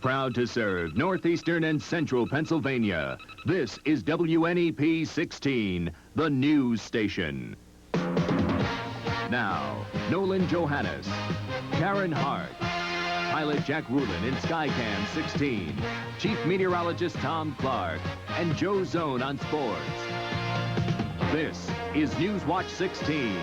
Proud to serve northeastern and central Pennsylvania. This is WNEP 16, the news station. Now, Nolan Johannes, Karen Harch, pilot Jack Rulin in Skycam 16, Chief Meteorologist Tom Clark, and Joe Zone on sports. This is Newswatch 16.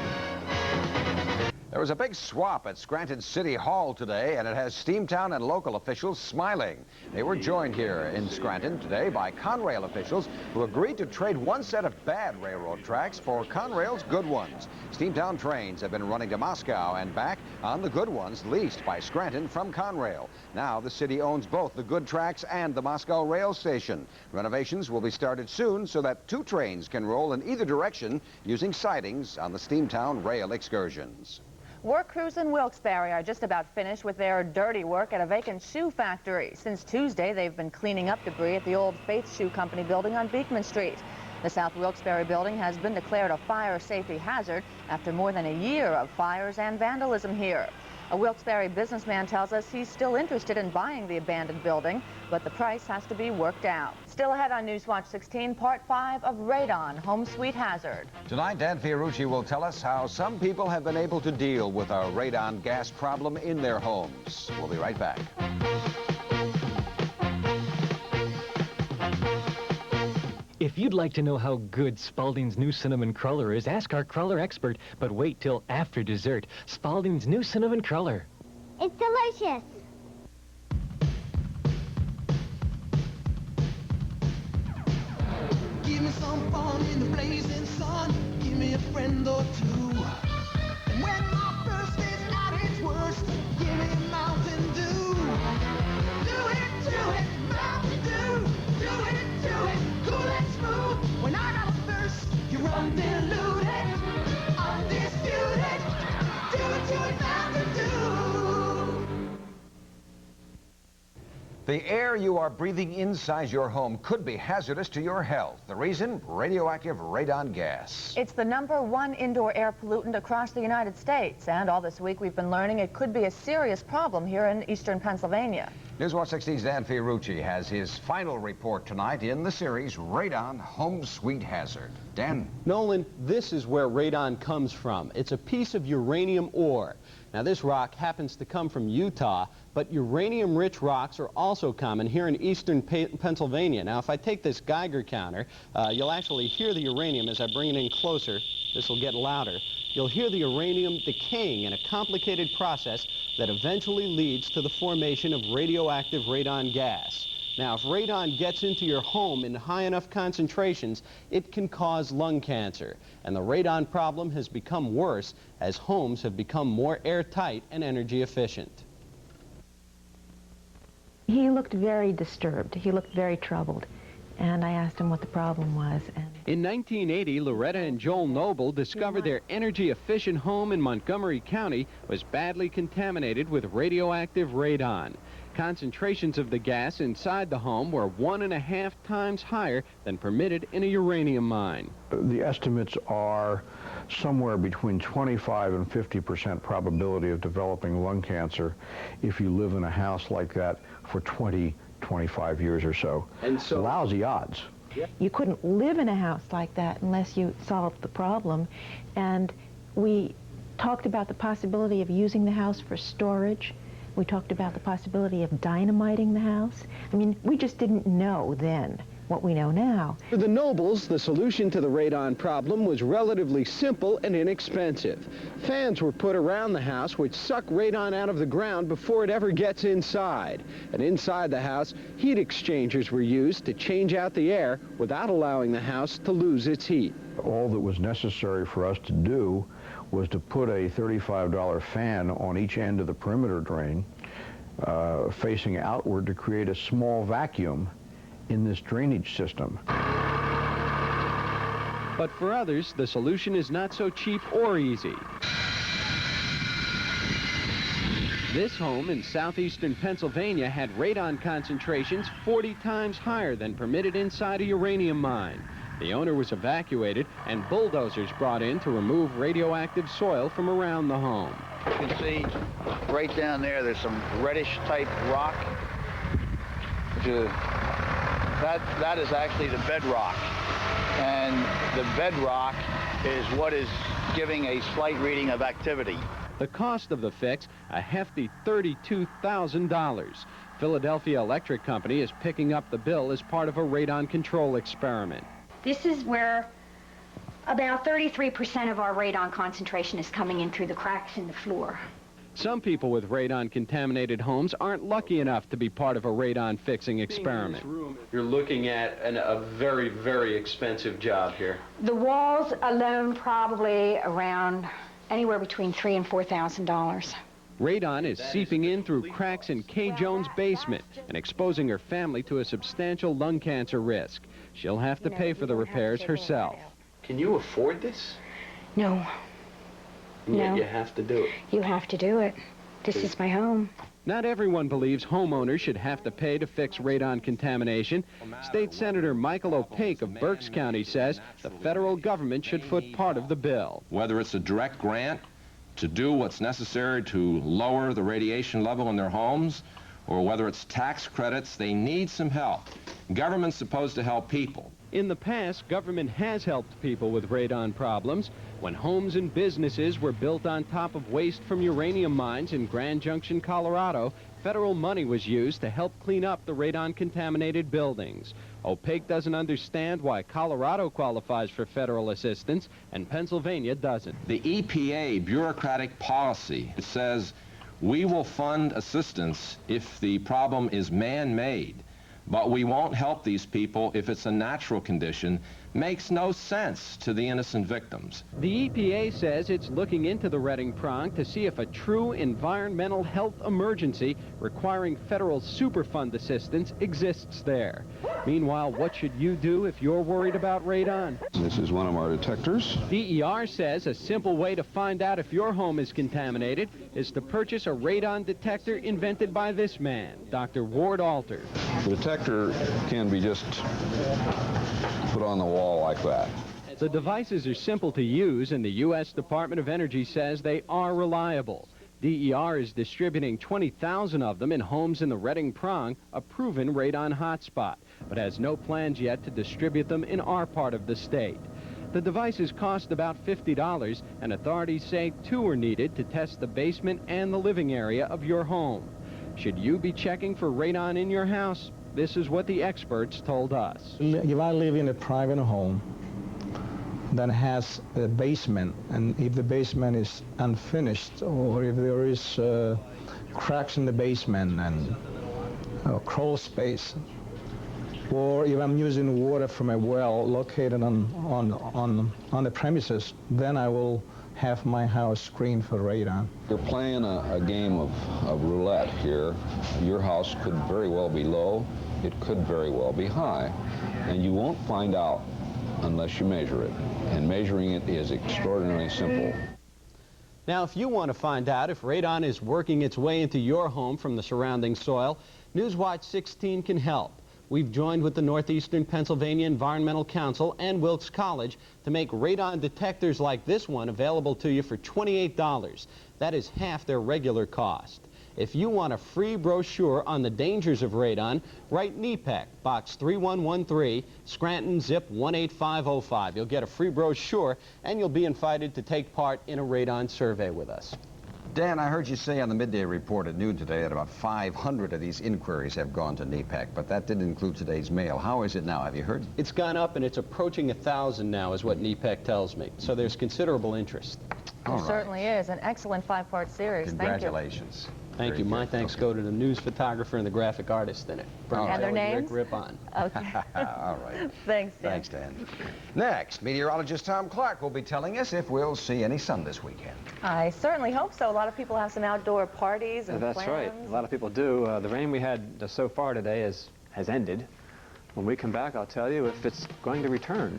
There was a big swap at Scranton City Hall today, and it has Steamtown and local officials smiling. They were joined here in Scranton today by Conrail officials who agreed to trade one set of bad railroad tracks for Conrail's good ones. Steamtown trains have been running to Moscow and back on the good ones leased by Scranton from Conrail. Now the city owns both the good tracks and the Moscow rail station. Renovations will be started soon so that two trains can roll in either direction using sidings on the Steamtown rail excursions. Work crews in Wilkes-Barre are just about finished with their dirty work at a vacant shoe factory. Since Tuesday, they've been cleaning up debris at the old Faith Shoe Company building on Beekman Street. The South Wilkes-Barre building has been declared a fire safety hazard after more than a year of fires and vandalism here. A Wilkes-Barre businessman tells us he's still interested in buying the abandoned building, but the price has to be worked out. Still ahead on Newswatch 16, Part 5 of Radon, Home Sweet Hazard. Tonight, Dan Fiorucci will tell us how some people have been able to deal with a radon gas problem in their homes. We'll be right back. If you'd like to know how good Spalding's new cinnamon cruller is, ask our cruller expert, but wait till after dessert. Spalding's new cinnamon cruller. It's delicious. Give me some fun in the blazing sun. Give me a friend or two. And when my thirst is at its worst, give me a Mountain Dew. Do it, Mountain Dew. Do it, cool and smooth. When I got a thirst, you're undiluted, undisputed. Do it, Mountain Dew. The air you are breathing inside your home could be hazardous to your health. The reason? Radioactive radon gas. It's the #1 indoor air pollutant across the United States, and all this week we've been learning it could be a serious problem here in eastern Pennsylvania. Newswatch 16's Dan Fiorucci has his final report tonight in the series Radon, Home Sweet Hazard. Dan? Nolan, this is where radon comes from. It's a piece of uranium ore. Now, this rock happens to come from Utah, but uranium-rich rocks are also common here in eastern Pennsylvania. Now, if I take this Geiger counter, you'll actually hear the uranium as I bring it in closer. This will get louder. You'll hear the uranium decaying in a complicated process that eventually leads to the formation of radioactive radon gas. Now, if radon gets into your home in high enough concentrations, it can cause lung cancer. And the radon problem has become worse as homes have become more airtight and energy efficient. He looked very disturbed. He looked very troubled. And I asked him what the problem was. In 1980, Loretta and Joel Noble discovered their energy-efficient home in Montgomery County was badly contaminated with radioactive radon. Concentrations of the gas inside the home were 1.5 times higher than permitted in a uranium mine. The estimates are somewhere between 25 and 50% probability of developing lung cancer if you live in a house like that for 25 years or so. And so lousy odds. You couldn't live in a house like that unless you solved the problem. And we talked about the possibility of using the house for storage. We talked about the possibility of dynamiting the house. I mean, we just didn't know then what we know now. For the Nobles, the solution to the radon problem was relatively simple and inexpensive. Fans were put around the house which suck radon out of the ground before it ever gets inside. And inside the house, heat exchangers were used to change out the air without allowing the house to lose its heat. All that was necessary for us to do was to put a $35 fan on each end of the perimeter drain, facing outward to create a small vacuum in this drainage system. But for others, the solution is not so cheap or easy. This home in southeastern Pennsylvania had radon concentrations 40 times higher than permitted inside a uranium mine. The owner was evacuated and bulldozers brought in to remove radioactive soil from around the home. You can see right down there, there's some reddish type rock. that is actually the bedrock. And the bedrock is what is giving a slight reading of activity. The cost of the fix, a hefty $32,000. Philadelphia Electric Company is picking up the bill as part of a radon control experiment. This is where about 33% of our radon concentration is coming in through the cracks in the floor. Some people with radon-contaminated homes aren't lucky enough to be part of a radon fixing experiment. You're looking at a very, very expensive job here. The walls alone probably around anywhere between $3,000 and $4,000. Radon is seeping in through cracks in Kay Jones' basement and exposing her family to a substantial lung cancer risk. She'll have to pay for the repairs herself. Can you afford this? No. No. You have to do it. You have to do it. This is my home. Not everyone believes homeowners should have to pay to fix radon contamination. State Senator Michael O'Paik of Berks County says the federal government should foot part of the bill. Whether it's a direct grant to do what's necessary to lower the radiation level in their homes, or whether it's tax credits, they need some help. Government's supposed to help people. In the past, government has helped people with radon problems. When homes and businesses were built on top of waste from uranium mines in Grand Junction, Colorado, federal money was used to help clean up the radon-contaminated buildings. O'Paik doesn't understand why Colorado qualifies for federal assistance and Pennsylvania doesn't. The EPA bureaucratic policy says we will fund assistance if the problem is man-made, but we won't help these people if it's a natural condition. Makes no sense to the innocent victims. The EPA says it's looking into the Redding Prong to see if a true environmental health emergency requiring federal Superfund assistance exists there. Meanwhile, what should you do if you're worried about radon? This is one of our detectors. DER says a simple way to find out if your home is contaminated is to purchase a radon detector invented by this man, Dr. Ward Alter. The detector can be just put on the wall like that. The devices are simple to use, and the U.S. Department of Energy says they are reliable. DER is distributing 20,000 of them in homes in the Redding Prong, a proven radon hotspot, but has no plans yet to distribute them in our part of the state. The devices cost about $50, and authorities say 2 are needed to test the basement and the living area of your home. Should you be checking for radon in your house? This is what the experts told us. If I live in a private home that has a basement, and if the basement is unfinished, or if there is cracks in the basement and crawl space, or if I'm using water from a well located on the premises, then I will have my house screened for radon. You're playing a game of roulette here. Your house could very well be low. It could very well be high. And you won't find out unless you measure it. And measuring it is extraordinarily simple. Now, if you want to find out if radon is working its way into your home from the surrounding soil, Newswatch 16 can help. We've joined with the Northeastern Pennsylvania Environmental Council and Wilkes College to make radon detectors like this one available to you for $28. That is half their regular cost. If you want a free brochure on the dangers of radon, write NEPEC, Box 3113, Scranton, zip 18505. You'll get a free brochure, and you'll be invited to take part in a radon survey with us. Dan, I heard you say on the midday report at noon today that about 500 of these inquiries have gone to NEPEC, but that didn't include today's mail. How is it now? Have you heard? It's gone up, and it's approaching 1,000 now, is what NEPEC tells me. So there's considerable interest. There certainly is. An excellent 5-part series. Congratulations. Thank you. My thanks go to the news photographer and the graphic artist in it. And their names? Rick Rippon. Okay. All right. Thanks, Dan. Thanks, Dan. Next, meteorologist Tom Clark will be telling us if we'll see any sun this weekend. I certainly hope so. A lot of people have some outdoor parties and That's plans. right. A lot of people do. The rain we had so far today has ended. When we come back, I'll tell you if it's going to return.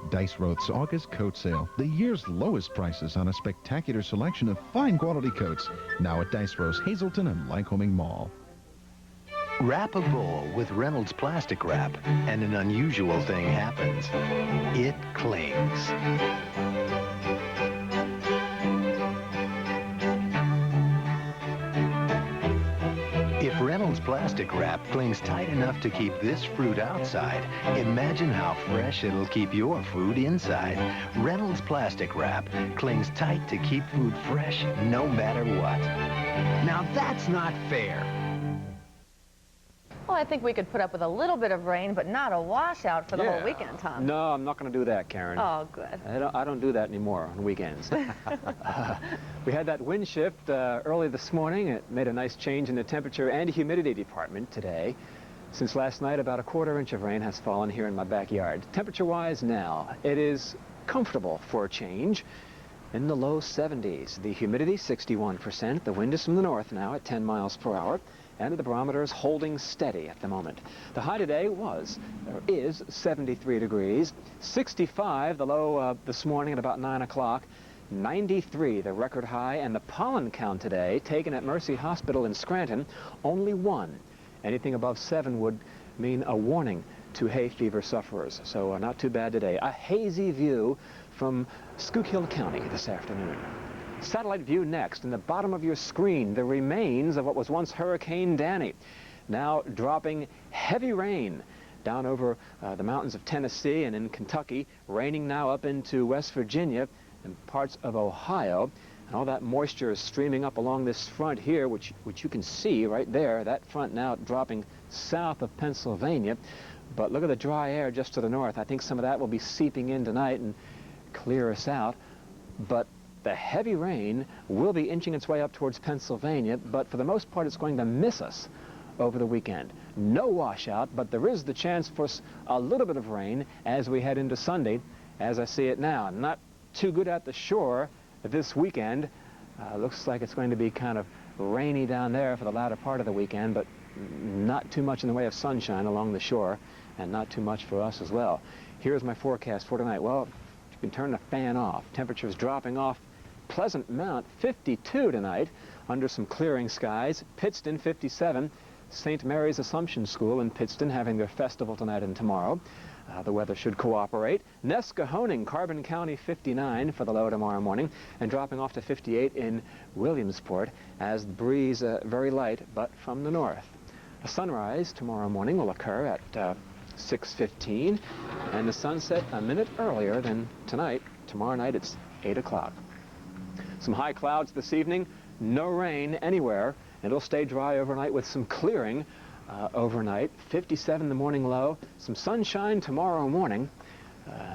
Dice Roth's August coat sale. The year's lowest prices on a spectacular selection of fine quality coats. Now at Dice Roth's Hazleton and Lycoming Mall. Wrap a bowl with Reynolds plastic wrap, and an unusual thing happens. It clings. plastic wrap clings tight enough to keep this fruit outside. Imagine how fresh it'll keep your food inside. Reynolds plastic wrap clings tight to keep food fresh no matter what. Now that's not fair. Well, I think we could put up with a little bit of rain, but not a washout for the whole weekend, Tom. No, I'm not going to do that, Karen. Oh, good. I don't do that anymore on weekends. We had that wind shift early this morning. It made a nice change in the temperature and humidity department today. Since last night, about a quarter inch of rain has fallen here in my backyard. Temperature-wise now, it is comfortable for a change. In the low 70s. The humidity, 61%. The wind is from the north now at 10 miles per hour. And the barometer is holding steady at the moment. The high today is 73 degrees. 65, the low this morning at about 9 o'clock. 93, the record high. And the pollen count today, taken at Mercy Hospital in Scranton, only 1. Anything above 7 would mean a warning to hay fever sufferers. So not too bad today. A hazy view from Schuylkill County this afternoon. Satellite view next. In the bottom of your screen, the remains of what was once Hurricane Danny. Now dropping heavy rain down over the mountains of Tennessee and in Kentucky, raining now up into West Virginia and parts of Ohio. And all that moisture is streaming up along this front here, which you can see right there. That front now dropping south of Pennsylvania. But look at the dry air just to the north. I think some of that will be seeping in tonight and clear us out. But the heavy rain will be inching its way up towards Pennsylvania, but for the most part it's going to miss us over the weekend. No washout, but there is the chance for a little bit of rain as we head into Sunday, as I see it now. Not too good at the shore this weekend. Looks like it's going to be kind of rainy down there for the latter part of the weekend, but not too much in the way of sunshine along the shore, and not too much for us as well. Here's my forecast for tonight. Well, you can turn the fan off. Temperatures dropping off. Pleasant Mount, 52 tonight, under some clearing skies. Pittston, 57. St. Mary's Assumption School in Pittston having their festival tonight and tomorrow. The weather should cooperate. Nescahoning, Carbon County, 59 for the low tomorrow morning, and dropping off to 58 in Williamsport as the breeze very light, but from the north. A sunrise tomorrow morning will occur at 6:15, and the sunset a minute earlier than tonight. Tomorrow night it's 8 o'clock. Some high clouds this evening, no rain anywhere. It'll stay dry overnight with some clearing overnight. 57 the morning low, some sunshine tomorrow morning.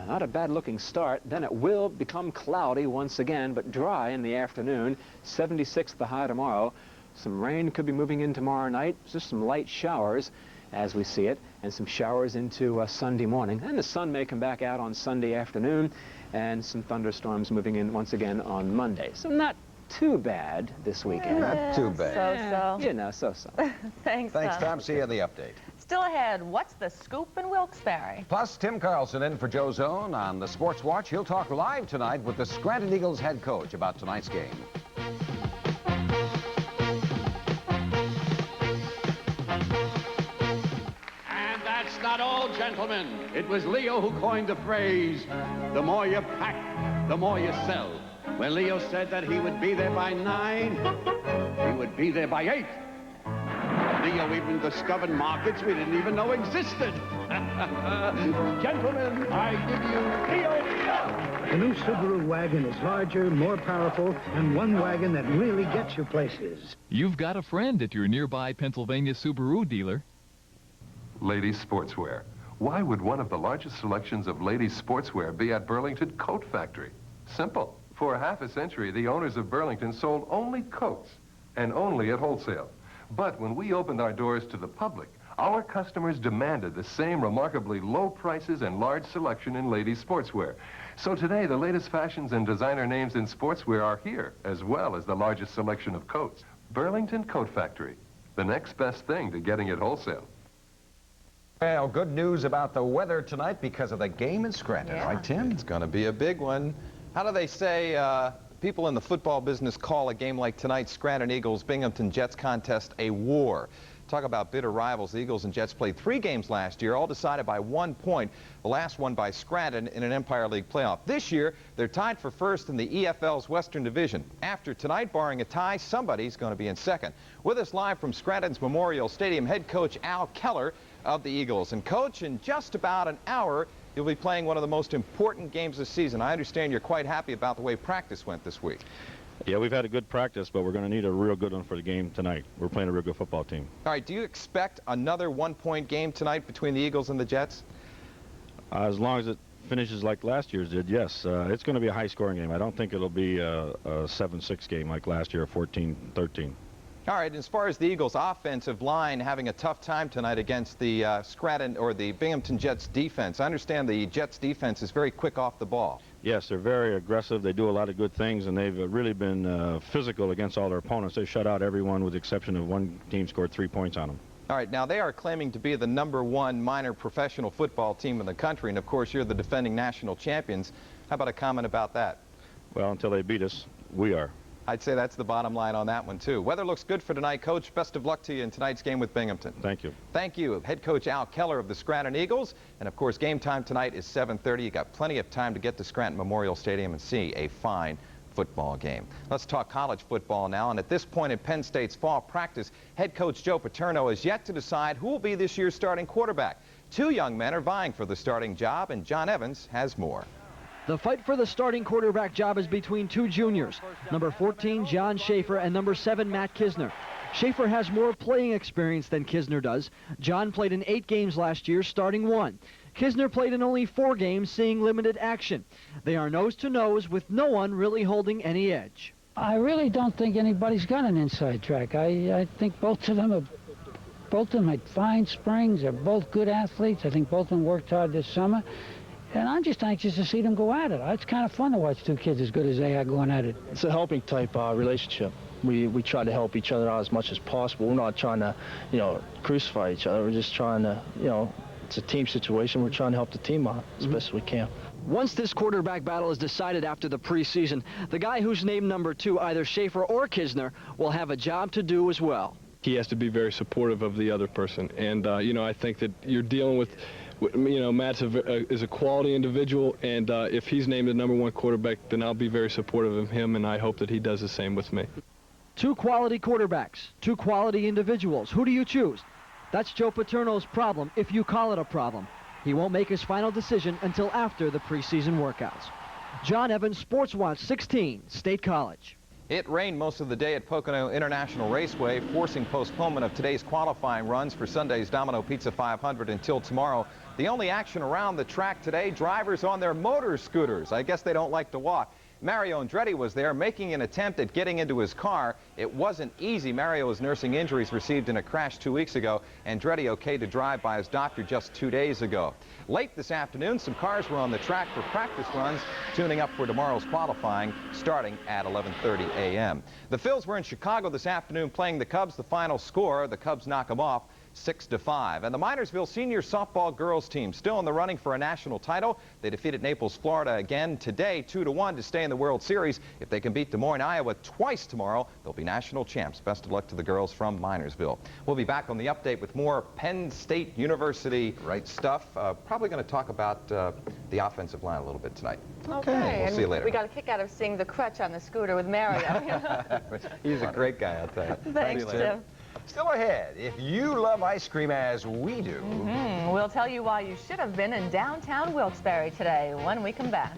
Not a bad looking start. Then it will become cloudy once again, but dry in the afternoon. 76 the high tomorrow. Some rain could be moving in tomorrow night, just some light showers as we see it, and some showers into Sunday morning. And the sun may come back out on Sunday afternoon, and some thunderstorms moving in once again on Monday. So not too bad this weekend. Not too bad. So-so. You know, so-so. Thanks, Tom. See you in the update. Still ahead, what's the scoop in Wilkes-Barre? Plus, Tim Carlson in for Joe Zone on the Sports Watch. He'll talk live tonight with the Scranton Eagles head coach about tonight's game. And that's not all, gentlemen. It was Leo who coined the phrase, the more you pack, the more you sell. When Leo said that he would be there by 9, he would be there by 8. Leo even discovered markets we didn't even know existed. Gentlemen, I give you Leo. The new Subaru wagon is larger, more powerful, and one wagon that really gets you places. You've got a friend at your nearby Pennsylvania Subaru dealer. Ladies Sportswear. Why would one of the largest selections of ladies sportswear be at Burlington Coat Factory? Simple. For half a century, the owners of Burlington sold only coats, and only at wholesale. But when we opened our doors to the public, our customers demanded the same remarkably low prices and large selection in ladies' sportswear. So today, the latest fashions and designer names in sportswear are here, as well as the largest selection of coats. Burlington Coat Factory, the next best thing to getting it wholesale. Well, good news about the weather tonight because of the game in Scranton, right, Tim? It's going to be a big one. How do they say people in the football business call a game like tonight's Scranton Eagles Binghamton Jets contest a war? Talk about bitter rivals. The Eagles and Jets played 3 games last year, all decided by 1 point. The last one by Scranton in an Empire League playoff. This year, they're tied for first in the EFL's Western Division. After tonight, barring a tie, somebody's going to be in second. With us live from Scranton's Memorial Stadium, head coach Al Keller of the Eagles. And coach, in just about an hour, you'll be playing one of the most important games this season. I understand you're quite happy about the way practice went this week. Yeah, we've had a good practice, but we're going to need a real good one for the game tonight. We're playing a real good football team. All right, do you expect another 1-point game tonight between the Eagles and the Jets? As long as it finishes like last year's did, yes. It's going to be a high-scoring game. I don't think it'll be a 7-6 game like last year, 14-13. All right, as far as the Eagles' offensive line having a tough time tonight against the Scranton or the Binghamton Jets defense, I understand the Jets defense is very quick off the ball. Yes, they're very aggressive. They do a lot of good things, and they've really been physical against all their opponents. They shut out everyone with the exception of one team scored 3 points on them. All right, now they are claiming to be the #1 minor professional football team in the country, and of course you're the defending national champions. How about a comment about that? Well, until they beat us, we are. I'd say that's the bottom line on that one, too. Weather looks good for tonight, Coach. Best of luck to you in tonight's game with Binghamton. Thank you. Thank you. Head coach Al Keller of the Scranton Eagles. And, of course, game time tonight is 7:30. You got plenty of time to get to Scranton Memorial Stadium and see a fine football game. Let's talk college football now. And at this point in Penn State's fall practice, head coach Joe Paterno has yet to decide who will be this year's starting quarterback. 2 young men are vying for the starting job, and John Evans has more. The fight for the starting quarterback job is between 2 juniors, number 14, John Schaefer, and number 7, Matt Kisner. Schaefer has more playing experience than Kisner does. John played in 8 games last year, starting 1. Kisner played in only 4 games, seeing limited action. They are nose-to-nose with no one really holding any edge. I really don't think anybody's got an inside track. I think both of them had fine springs. They're both good athletes. I think both of them worked hard this summer. And I'm just anxious to see them go at it. It's kind of fun to watch 2 kids as good as they are going at it. It's a helping type relationship. We try to help each other out as much as possible. We're not trying to, crucify each other. We're just trying to, it's a team situation. We're trying to help the team out as best as we can. Once this quarterback battle is decided after the preseason, the guy who's named number 2, either Schaefer or Kisner, will have a job to do as well. He has to be very supportive of the other person. And, I think that you're dealing with, Matt is a quality individual, and if he's named the #1 quarterback, then I'll be very supportive of him, and I hope that he does the same with me. 2 quality quarterbacks, 2 quality individuals. Who do you choose? That's Joe Paterno's problem, if you call it a problem. He won't make his final decision until after the preseason workouts. John Evans, Sports Watch 16, State College. It rained most of the day at Pocono International Raceway, forcing postponement of today's qualifying runs for Sunday's Domino Pizza 500 until tomorrow. The only action around the track today, drivers on their motor scooters. I guess they don't like to walk. Mario Andretti was there making an attempt at getting into his car. It wasn't easy. Mario is nursing injuries received in a crash 2 weeks ago. Andretti okay to drive by his doctor just 2 days ago. Late this afternoon, some cars were on the track for practice runs, tuning up for tomorrow's qualifying starting at 11:30 a.m. The Phils were in Chicago this afternoon playing the Cubs. The final score, the Cubs knock them off 6-5. And the Minersville senior softball girls team still in the running for a national title. They defeated Naples, Florida again today 2-1 to stay in the World Series. If they can beat Des Moines, Iowa twice tomorrow, they'll be national champs. Best of luck to the girls from Minersville. We'll be back on the update with more Penn State University stuff. Probably going to talk about the offensive line a little bit tonight. Okay. We'll see you later. We got a kick out of seeing the crutch on the scooter with Mario. He's a great guy, I'll tell you. Thanks, Jim. Still ahead, if you love ice cream as we do. We'll tell you why you should have been in downtown Wilkes-Barre today when we come back.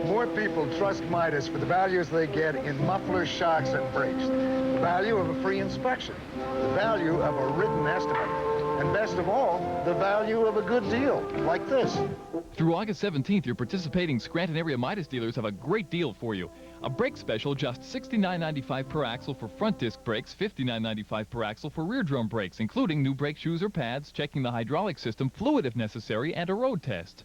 More people trust Midas for the values they get in mufflers, shocks, and brakes. The value of a free inspection. The value of a written estimate. And best of all, the value of a good deal, like this. Through August 17th, your participating Scranton area Midas dealers have a great deal for you. A brake special, just $69.95 per axle for front disc brakes, $59.95 per axle for rear drum brakes, including new brake shoes or pads, checking the hydraulic system, fluid if necessary, and a road test.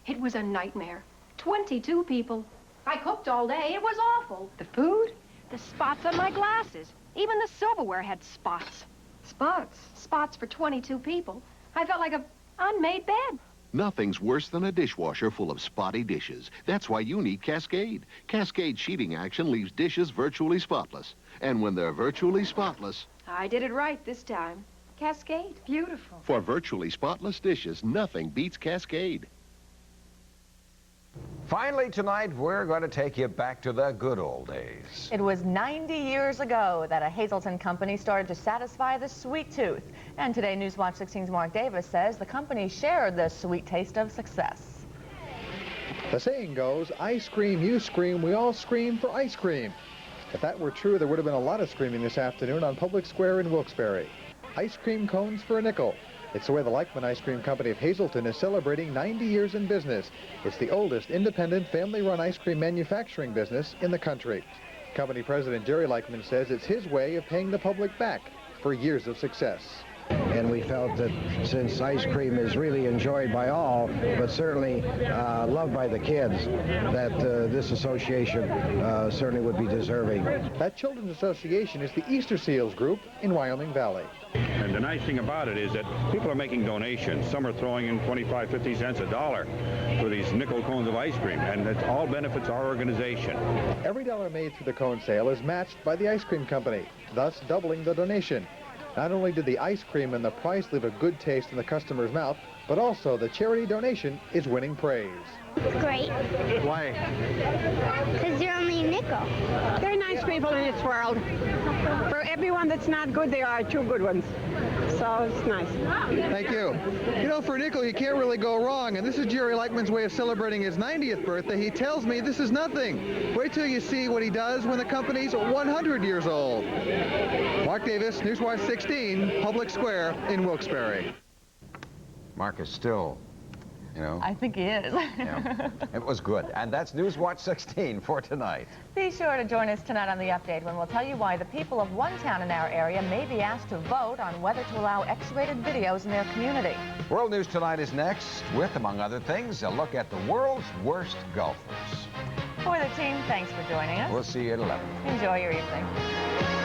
It was a nightmare. 22 people. I cooked all day. It was awful. The food? The spots on my glasses. Even the silverware had spots. Spots? Spots for 22 people. I felt like an unmade bed. Nothing's worse than a dishwasher full of spotty dishes. That's why you need Cascade. Cascade sheeting action leaves dishes virtually spotless. And when they're virtually spotless... I did it right this time. Cascade, beautiful. For virtually spotless dishes, nothing beats Cascade. Finally tonight, we're going to take you back to the good old days. It was 90 years ago that a Hazelton company started to satisfy the sweet tooth. And today, Newswatch 16's Mark Davis says the company shared the sweet taste of success. The saying goes, I scream, you scream, we all scream for ice cream. If that were true, there would have been a lot of screaming this afternoon on Public Square in Wilkes-Barre. Ice cream cones for a nickel. It's the way the Leichman Ice Cream Company of Hazelton is celebrating 90 years in business. It's the oldest independent family-run ice cream manufacturing business in the country. Company President Jerry Leichman says it's his way of paying the public back for years of success. And we felt that since ice cream is really enjoyed by all, but certainly loved by the kids, that this association certainly would be deserving. That children's association is the Easter Seals Group in Wyoming Valley. And the nice thing about it is that people are making donations. Some are throwing in 25, 50 cents, $1 for these nickel cones of ice cream, and it all benefits our organization. Every dollar made through the cone sale is matched by the ice cream company, thus doubling the donation. Not only did the ice cream and the price leave a good taste in the customer's mouth, but also the charity donation is winning praise. It's great. Why? Because you're only a nickel. There are nice people in this world. For everyone that's not good, there are two good ones. So it's nice. Thank you. You know, for a nickel, you can't really go wrong. And this is Jerry Leichman's way of celebrating his 90th birthday. He tells me this is nothing. Wait till you see what he does when the company's 100 years old. Mark Davis, Newswatch 16, Public Square in Wilkes-Barre. Mark is still, you know. I think he is. Yeah, it was good. And that's Newswatch 16 for tonight. Be sure to join us tonight on The Update when we'll tell you why the people of one town in our area may be asked to vote on whether to allow X-rated videos in their community. World News Tonight is next with, among other things, a look at the world's worst golfers. For the team, thanks for joining us. We'll see you at 11. Enjoy your evening.